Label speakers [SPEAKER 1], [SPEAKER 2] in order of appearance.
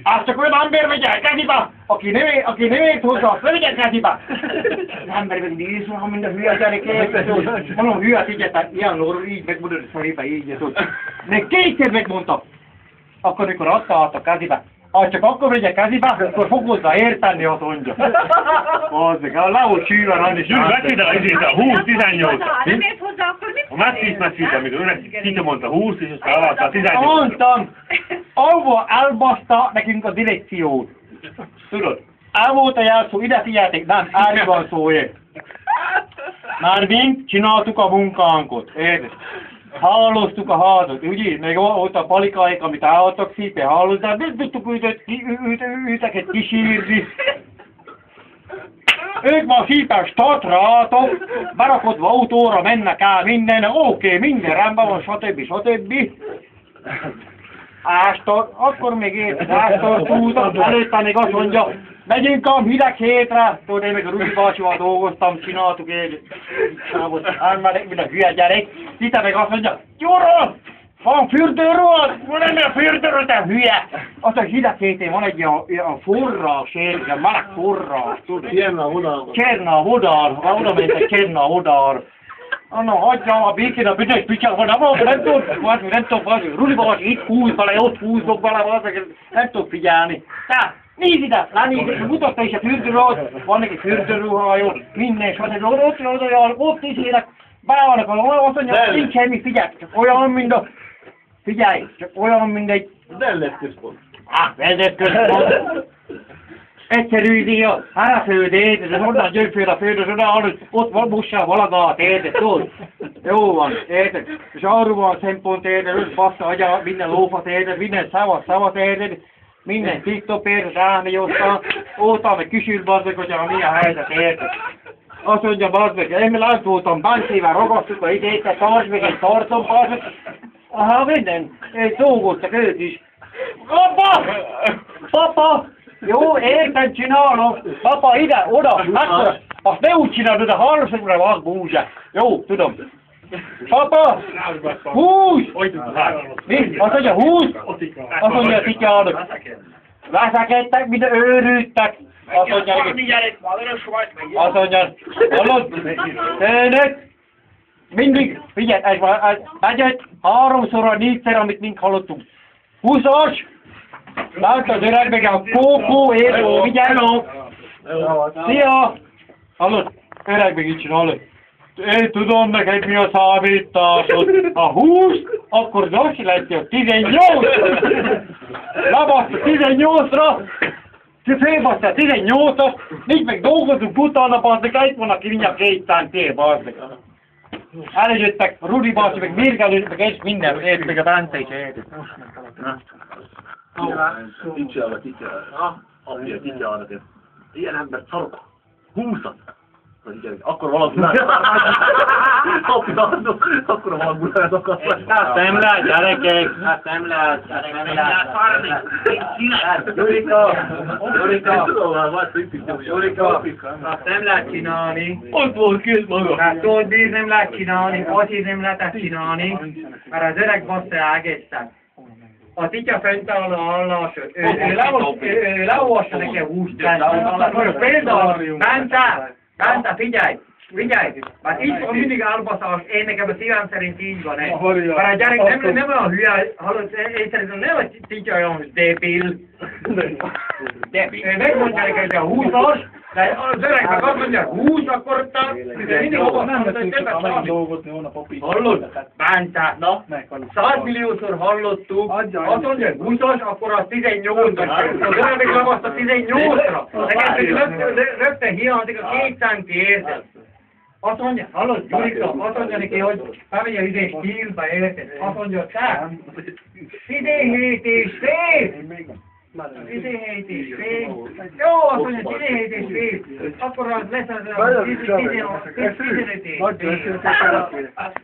[SPEAKER 1] Azt csak olyan ember megy el káziba, aki nem ért hozzá, azt nem megy el káziba. Az ember meg nézve, ha mind a hülye gyerekek, mondom, hülye figyelj, ilyen orról így megmondod, hogy szerintem így, de kétszer megmondtam. Akkor, amikor azt álltak káziba, csak akkor megyek káziba, akkor fog hozzá érteni, azt mondja. Azzeg, le volt sűrűen, Andi.
[SPEAKER 2] Gyuri, megkérdel a izét, a 20-18.
[SPEAKER 3] Nem ért hozzá, akkor mit?
[SPEAKER 2] A Massif, amit Tito mondta 20, és aztán alatta a 18.
[SPEAKER 1] Mondtam, ahol elbaszta nekünk a direkciót. Tudod? El volt a jelszó, ide figyeltek, nem, erről van szó, ért. Mármint csináltuk a munkánkat, érted? Halloztuk a házat, ugye? Meg ott a palikáik, amit álltak szépen hallozzák, de tudtuk őteket kísírni. Ők ma szépen startrátok, berakodva autóra mennek el minden, oké, minden rendben van, stb. Akkor még érted, ástartúzat, előtte még azt mondja, megyünk a hideg hétre, tudod, én meg a Rudi bácsival dolgoztam, csináltuk, mint a hülye gyerek, Tita meg azt mondja, Gyura, van fürdőről, van a fürdőről, te hülye! Azt a hideg hétén van egy ilyen forrás, ilyen meleg forrás, tudod? Cserna vodár, oda mentek Cserna vodár. Anna, hagyja a békén a büdös picsát, nem tudom, Rudi bácsi itt húz bele, ott húzok bele, nem tudok figyelni. Tehát, nézd ide, lenézd, mutatta is a fürdőről, van neki fürdőruhája, minden, stb. Ott is érek, beállnak azt mondja, nincs semmi, figyelj, csak olyan, mint a... Figyelj, csak olyan, mint egy...
[SPEAKER 4] Vezetközpont.
[SPEAKER 1] Vezetközpont. Egyszerű idea, háraföld, érted, onnan gyöngfél a földön, ott van busszal valagát, érted, tudod? Jó van, érted? És arról van szempont, érted, őt bassza agya, minden lófat, érted, minden szavat, érted, minden TikTok, érted, rámegy ott meg kisült bazdmeg, hogy mi a helyzet, érted? Azt mondja bazdmeg, én azt voltam, báncével ragasztuk a idétet, tartsd meg egy tartom, bazdmeg. Aha, minden, szógoztak ők is. Papa! Jó, érted, csinálom. Papa, ide, oda, akkor. Azt ne úgy csinálod, de hallosokra van búzsa. Jó, tudom. Papa! Húz! Mi? Azt mondja, húz! Azt mondja, a tityának. Veszekedtek, mint őrültek. Azt mondja, hallod? Tényleg? Mindig, figyelj, ez bejött 3-4-szer, amit mink hallottunk. 20-as! Látod az öreg meg a kókó, figyelj! Szia! Hallod? Öreg meg így csinálod. Én tudom neked mi a számításod. Ha 20, akkor az lesz a 18! Lebaszt a 18-ra! Félbaszt a 18-at, nincs meg dolgozunk utána, bazdek, itt van aki mindjárt 200 tél, bazdek. Eljöttek, Rudi bácsi, meg mérgelődik, meg ez minden, érted, meg a Bence is, érted.
[SPEAKER 4] Tityára. Apja, tityára. Ilyen ember szarok. 20-at. Akkor valami akkor valami akart.
[SPEAKER 1] Hát nem lehet, gyerekek, hát nem lehet. Jurika, azt nem lehet csinálni.
[SPEAKER 4] Ott volt két maga.
[SPEAKER 1] Hát tudod, nem lehet csinálni, azért nem lehet csinálni, mert az öreg bassza egészen. A titya fent áll a hallásod, ő leolvassa nekem 20 centet. Például, Bánta, figyelj! Mert így van mindig elbaszás, én nekem a szívem szerint így van. Mert a gyerek nem olyan hülye, hallod, én szerintem nem a titya olyan débil. Ő megmondja nekem, hogy a 20-as, de az öreg meg azt mondja, 20, akkor mindig olvasztam, hogy többet tartjuk. Hallod? Bánta, 100 milliószor hallottuk, azt mondja, hogy 20-as, akkor az 18-as. Az öreg meg lebaszt a 18-ra. Nekem rögtön hiányzik a 200 érted. Azt mondja, hallod, Gyurika, azt mondja neki, hogy bemegy a izé stílba, érted? Azt mondja, te, 17 és fél! 17 és fél! Jó, azt mondja, 17 és fél! Akkor az lesz az 15 és fél!